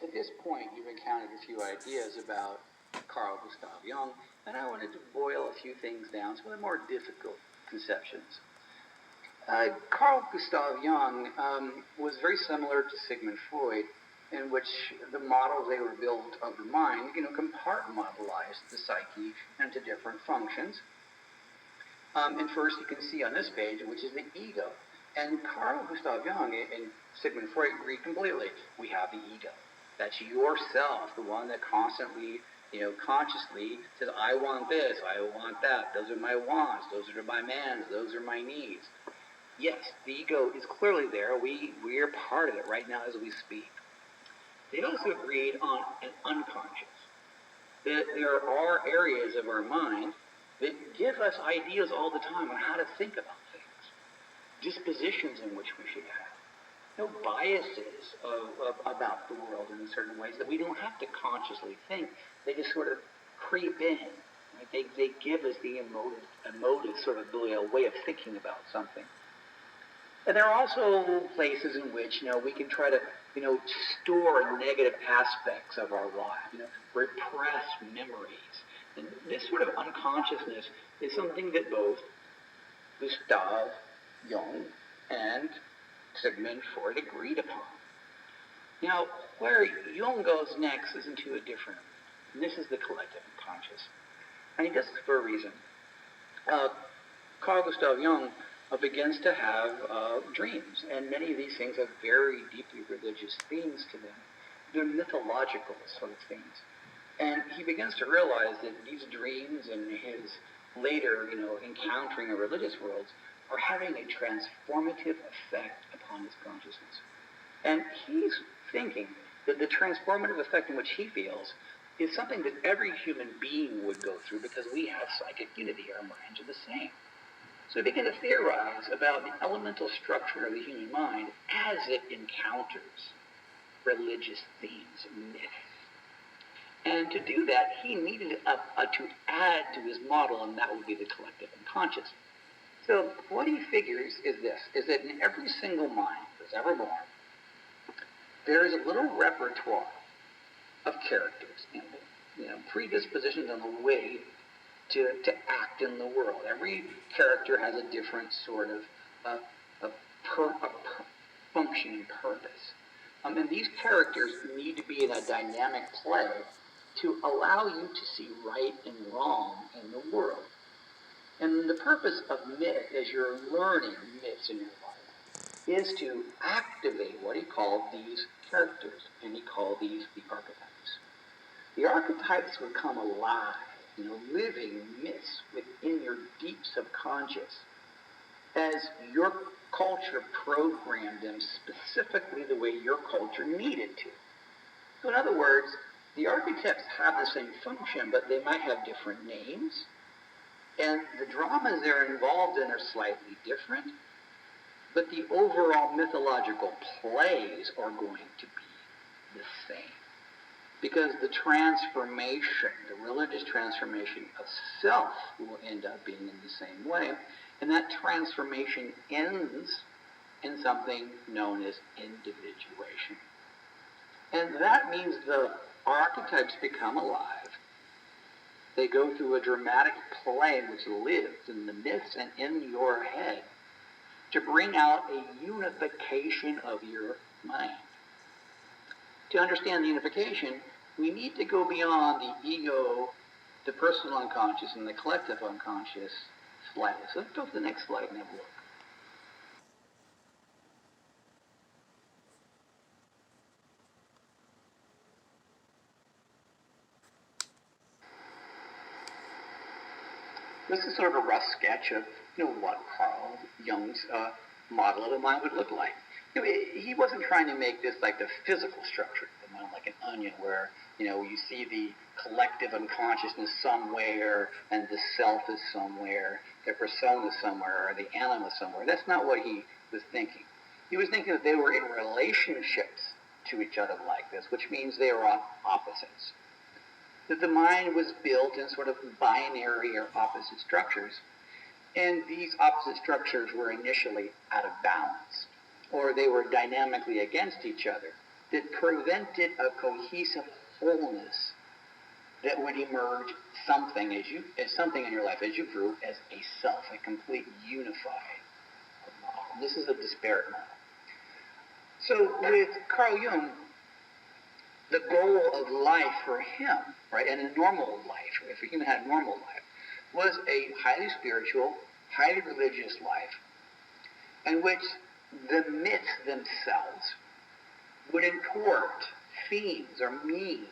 At this point, you've encountered a few ideas about Carl Gustav Jung, and I wanted to boil a few things down, some of the more difficult conceptions. Carl Gustav Jung was very similar to Sigmund Freud, in which the models they were built of the mind, compartmentalized the psyche into different functions. And first you can see on this page, which is the ego. And Carl Gustav Jung and Sigmund Freud agree completely. We have the ego. That's yourself, the one that constantly, consciously says, I want this, I want that. Those are my wants, those are my demands, those are my needs. Yes, the ego is clearly there. We are part of it right now as we speak. They also agreed on an unconscious. That there are areas of our mind that give us ideas all the time on how to think about things, dispositions in which we should have, no biases about the world in certain ways that we don't have to consciously think. They just sort of creep in. Right? They give us the emotive sort of way of thinking about something. And there are also places in which, we can try to, store negative aspects of our life, repress memories. And this sort of unconsciousness is something that both Gustav Jung and Sigmund Freud agreed upon. Now, where Jung goes next is into a different, and this is the collective unconscious. And he does this for a reason. Carl Gustav Jung begins to have dreams, and many of these things have very deeply religious themes to them. They're mythological sort of themes. And he begins to realize that these dreams and his later, encountering of religious worlds are having a transformative effect upon his consciousness. And he's thinking that the transformative effect in which he feels is something that every human being would go through because we have psychic unity. Our minds are the same. So we begin to theorize about the elemental structure of the human mind as it encounters religious themes, myths. And to do that, he needed to add to his model, and that would be the collective unconscious. So what he figures is this, is that in every single mind that's ever born, there is a little repertoire of characters, predispositions on the way to act in the world. Every character has a different sort of function and purpose. And these characters need to be in a dynamic play to allow you to see right and wrong in the world. And the purpose of myth, as you're learning myths in your life, is to activate what he called these characters, and he called these the archetypes. The archetypes would come alive, living myths within your deep subconscious as your culture programmed them specifically the way your culture needed to. So in other words, the archetypes have the same function, but they might have different names, and the dramas they're involved in are slightly different, but the overall mythological plays are going to be the same. Because the transformation, the religious transformation of self will end up being in the same way, and that transformation ends in something known as individuation. And that means the archetypes become alive. They go through a dramatic play which lives in the myths and in your head to bring out a unification of your mind. To understand the unification, we need to go beyond the ego, the personal unconscious, and the collective unconscious slightly. So let's go to the next slide and have a look. This is sort of a rough sketch of what Carl Jung's model of the mind would look like. He wasn't trying to make this like the physical structure of the mind, like an onion, where you see the collective unconsciousness somewhere, and the self is somewhere, the persona is somewhere, or the anima somewhere. That's not what he was thinking. He was thinking that they were in relationships to each other like this, which means they were on opposites. That the mind was built in sort of binary or opposite structures, and these opposite structures were initially out of balance, or they were dynamically against each other. that prevented a cohesive wholeness that would emerge as something in your life as you grew as a self, a complete unified model. This is a disparate model. So with Carl Jung, the goal of life for him, right, and a normal life, if a human had a normal life, was a highly spiritual, highly religious life in which the myths themselves would import themes or means,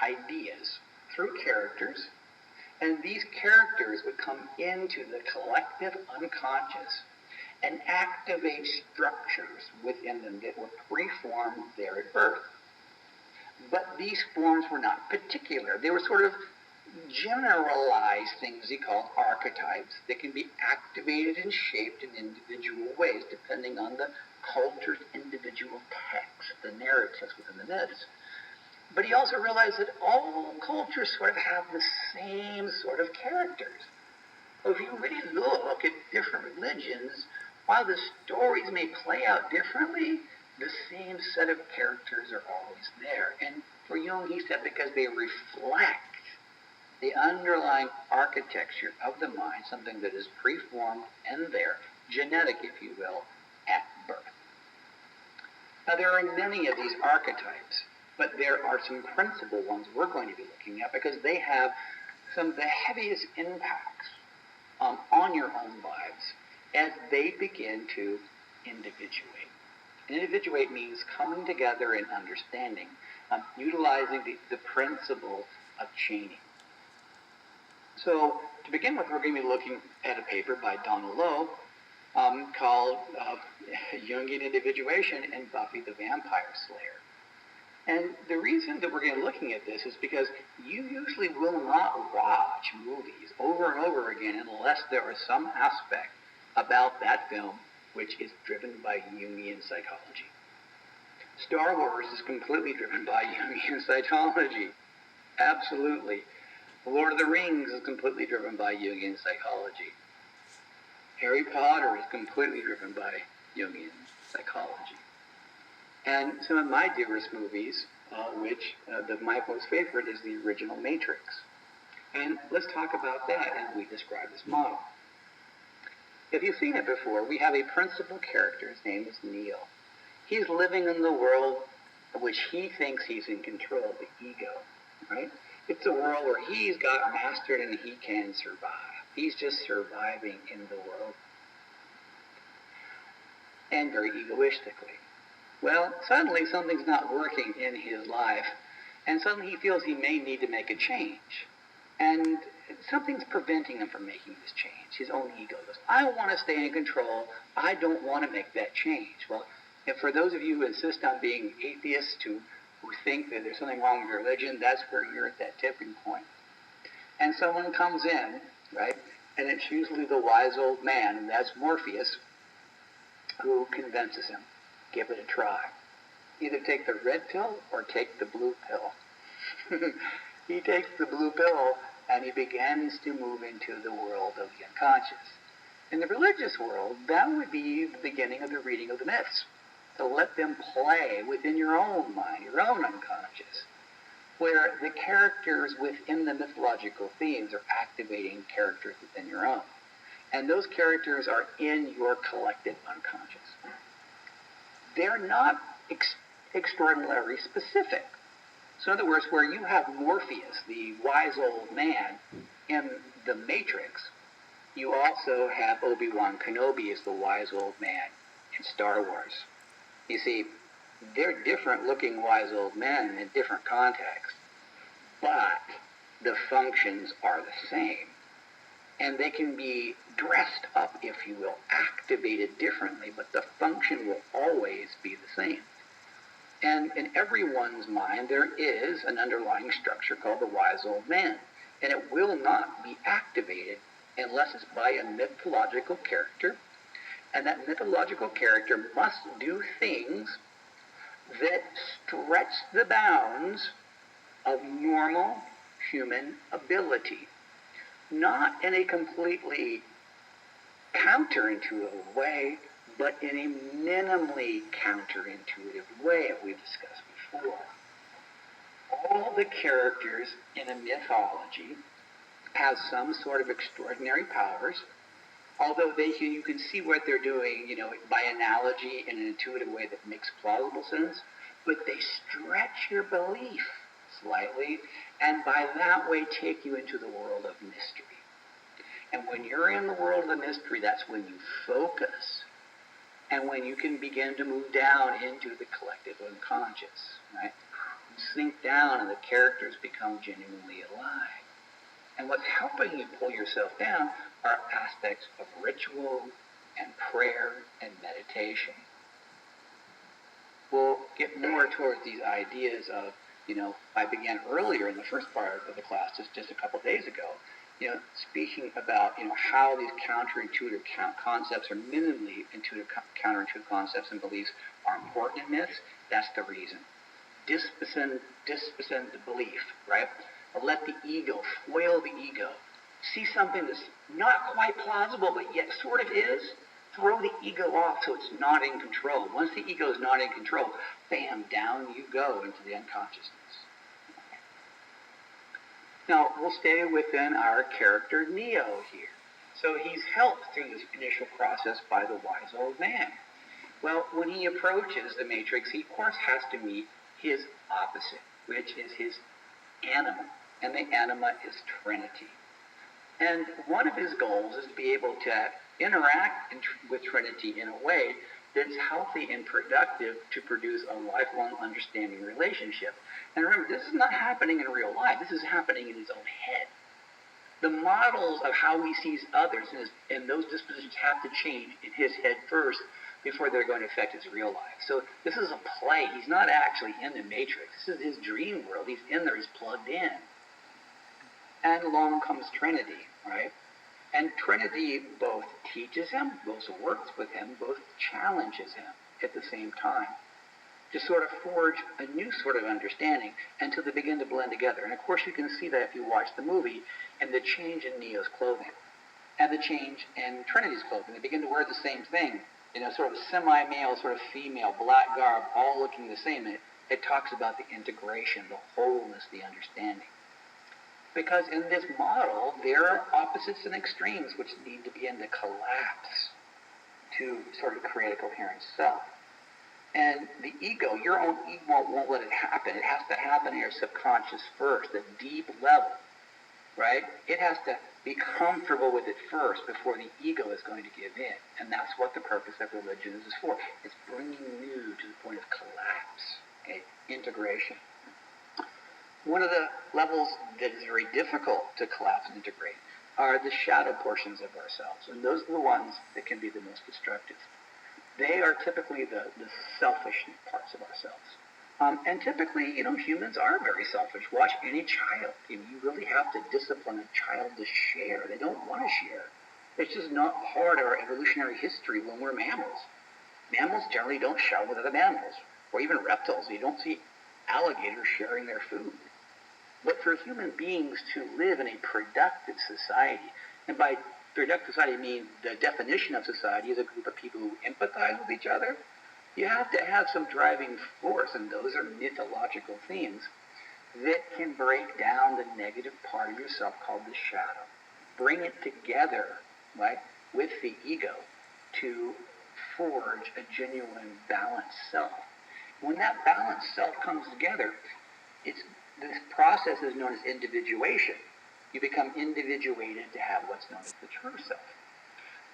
ideas, through characters, and these characters would come into the collective unconscious and activate structures within them that would preform there at birth. But these forms were not particular. They were sort of generalized things he called archetypes that can be activated and shaped in individual ways depending on the culture's individual text, the narratives within the myths. But he also realized that all cultures sort of have the same sort of characters. So if you really look at different religions, while the stories may play out differently, the same set of characters are always there. And for Jung, he said because they reflect the underlying architecture of the mind, something that is preformed and there, genetic, if you will, at birth. Now, there are many of these archetypes, but there are some principal ones we're going to be looking at because they have some of the heaviest impacts on your own lives as they begin to individuate. Individuate means coming together and understanding, utilizing the principle of chaining. So, to begin with, we're going to be looking at a paper by Donald Lowe called Jungian Individuation and Buffy the Vampire Slayer. And the reason that we're going to be looking at this is because you usually will not watch movies over and over again unless there is some aspect about that film which is driven by Jungian psychology. Star Wars is completely driven by Jungian psychology. Absolutely. Lord of the Rings is completely driven by Jungian psychology. Harry Potter is completely driven by Jungian psychology. And some of my dearest movies, my most favorite is the original Matrix. And let's talk about that as we describe this model. If you've seen it before, we have a principal character. His name is Neo. He's living in the world which he thinks he's in control, the ego, right? It's a world where he's got mastered and he can survive. He's just surviving in the world. And very egoistically. Well, suddenly something's not working in his life, and suddenly he feels he may need to make a change. And something's preventing him from making this change. His own ego goes, I want to stay in control. I don't want to make that change. Well, if for those of you who insist on being atheists, who think that there's something wrong with religion, that's where you're at that tipping point. And someone comes in, right, and it's usually the wise old man, and that's Morpheus, who convinces him, give it a try. Either take the red pill or take the blue pill. He takes the blue pill and he begins to move into the world of the unconscious. In the religious world, that would be the beginning of the reading of the myths. To let them play within your own mind, your own unconscious, where the characters within the mythological themes are activating characters within your own. And those characters are in your collective unconscious. They're not extraordinarily specific. So in other words, where you have Morpheus, the wise old man, in the Matrix, you also have Obi-Wan Kenobi as the wise old man in Star Wars. You see, they're different looking wise old men in different contexts, but the functions are the same. And they can be dressed up, if you will, activated differently, but the function will always be the same. And in everyone's mind, there is an underlying structure called the wise old man. And it will not be activated unless it's by a mythological character. And that mythological character must do things that stretch the bounds of normal human ability. Not in a completely counterintuitive way, but in a minimally counterintuitive way, as we've discussed 4. All the characters in a mythology have some sort of extraordinary powers, although you can see what they're doing, by analogy in an intuitive way that makes plausible sense, but they stretch your belief slightly, and by that way take you into the world of mystery. And when you're in the world of the mystery, that's when you focus, and when you can begin to move down into the collective unconscious, right? You sink down and the characters become genuinely alive. And what's helping you pull yourself down are aspects of ritual and prayer and meditation. We'll get more towards these ideas of, I began earlier in the first part of the class, just a couple days ago, speaking about, how these counterintuitive concepts or minimally intuitive counterintuitive concepts and beliefs are important in myths. That's the reason. Dispossess the belief, right? Let the ego, foil the ego. See something that's not quite plausible, but yet sort of is. Throw the ego off so it's not in control. Once the ego is not in control, bam, down you go into the unconsciousness. Now, we'll stay within our character Neo here. So he's helped through this initial process by the wise old man. Well, when he approaches the Matrix, he, of course, has to meet his opposite, which is his anima. And the anima is Trinity. And one of his goals is to be able to interact with Trinity in a way that's healthy and productive to produce a lifelong understanding relationship. And remember, this is not happening in real life. This is happening in his own head. The models of how he sees others and those dispositions have to change in his head first before they're going to affect his real life. So this is a play. He's not actually in the Matrix. This is his dream world. He's in there. He's plugged in. And along comes Trinity, right? And Trinity both teaches him, both works with him, both challenges him at the same time to sort of forge a new sort of understanding until they begin to blend together. And of course you can see that if you watch the movie and the change in Neo's clothing and the change in Trinity's clothing. They begin to wear the same thing, sort of semi-male, sort of female, black garb, all looking the same. It talks about the integration, the wholeness, the understanding. Because in this model, there are opposites and extremes which need to begin to collapse to sort of create a coherent self. And the ego, your own ego won't let it happen. It has to happen in your subconscious first, the deep level, right? It has to be comfortable with it first before the ego is going to give in. And that's what the purpose of religion is for. It's bringing you to the point of collapse, okay? Integration. One of the levels that is very difficult to collapse and integrate are the shadow portions of ourselves. And those are the ones that can be the most destructive. They are typically the selfish parts of ourselves. And typically, humans are very selfish. Watch any child. You really have to discipline a child to share. They don't want to share. It's just not part of our evolutionary history when we're mammals. Mammals generally don't share with other mammals, or even reptiles. You don't see alligators sharing their food. But for human beings to live in a productive society, and by productive society I mean the definition of society is a group of people who empathize with each other, you have to have some driving force, and those are mythological themes that can break down the negative part of yourself called the shadow. Bring it together, right, with the ego to forge a genuine balanced self. When that balanced self comes together, this process is known as individuation. You become individuated to have what's known as the true self.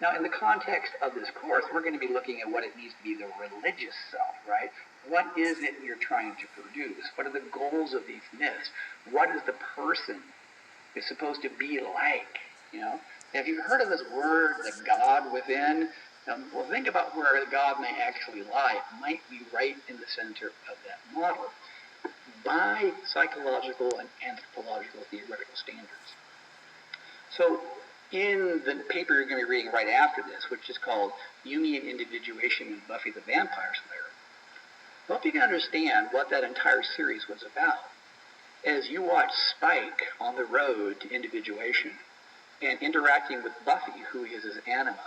Now, in the context of this course, we're going to be looking at what it means to be the religious self, right? What is it you're trying to produce? What are the goals of these myths? What is the person is supposed to be like, Have you heard of this word, the God within? Well, think about where God may actually lie. It might be right in the center of that model by psychological and anthropological theoretical standards. So in the paper you're going to be reading right after this, which is called Jungian Individuation in Buffy the Vampire Slayer, I hope you can understand what that entire series was about. As you watch Spike on the road to individuation and interacting with Buffy, who is his anima,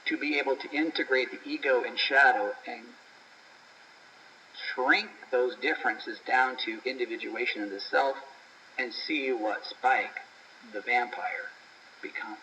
to be able to integrate the ego and shadow and shrink those differences down to individuation of the self and see what Spike, the vampire, becomes.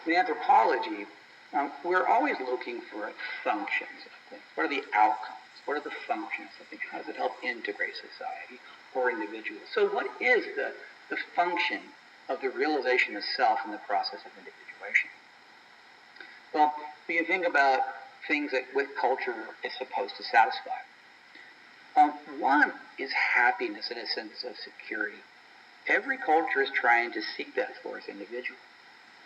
In anthropology, we're always looking for functions of things. What are the outcomes? What are the functions of things? How does it help integrate society or individuals? So what is the function of the realization of self in the process of individuation? Well, when you think about things that with culture is supposed to satisfy, one is happiness and a sense of security. Every culture is trying to seek that for its individual.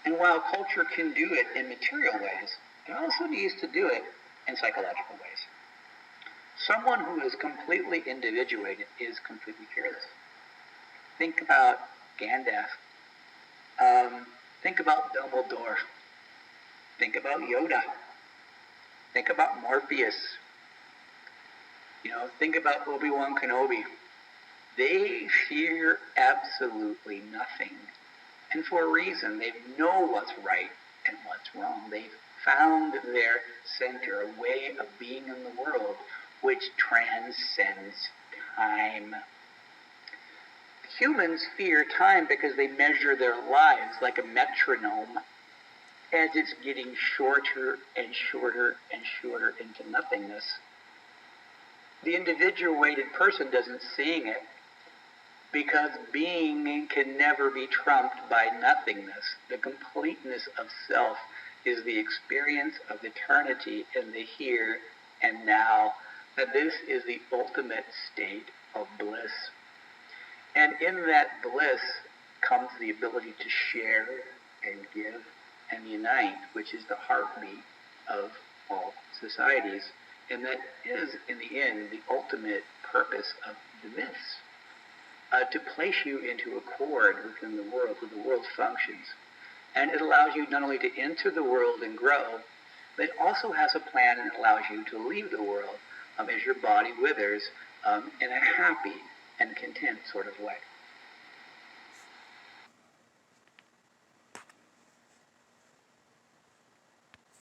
And while culture can do it in material ways, it also needs to do it in psychological ways. Someone who is completely individuated is completely fearless. Think about Gandalf. Think about Dumbledore. Think about Yoda. Think about Morpheus. Think about Obi-Wan Kenobi. They fear absolutely nothing. And for a reason, they know what's right and what's wrong. They've found their center, a way of being in the world which transcends time. Humans fear time because they measure their lives like a metronome as it's getting shorter and shorter and shorter into nothingness. The individuated person doesn't seeing it, because being can never be trumped by nothingness. The completeness of self is the experience of eternity in the here and now. And this is the ultimate state of bliss. And in that bliss comes the ability to share and give and unite, which is the heartbeat of all societies. And that is, in the end, the ultimate purpose of the myths. To place you into accord within the world, with the world's functions. And it allows you not only to enter the world and grow, but it also has a plan and allows you to leave the world as your body withers in a happy and content sort of way.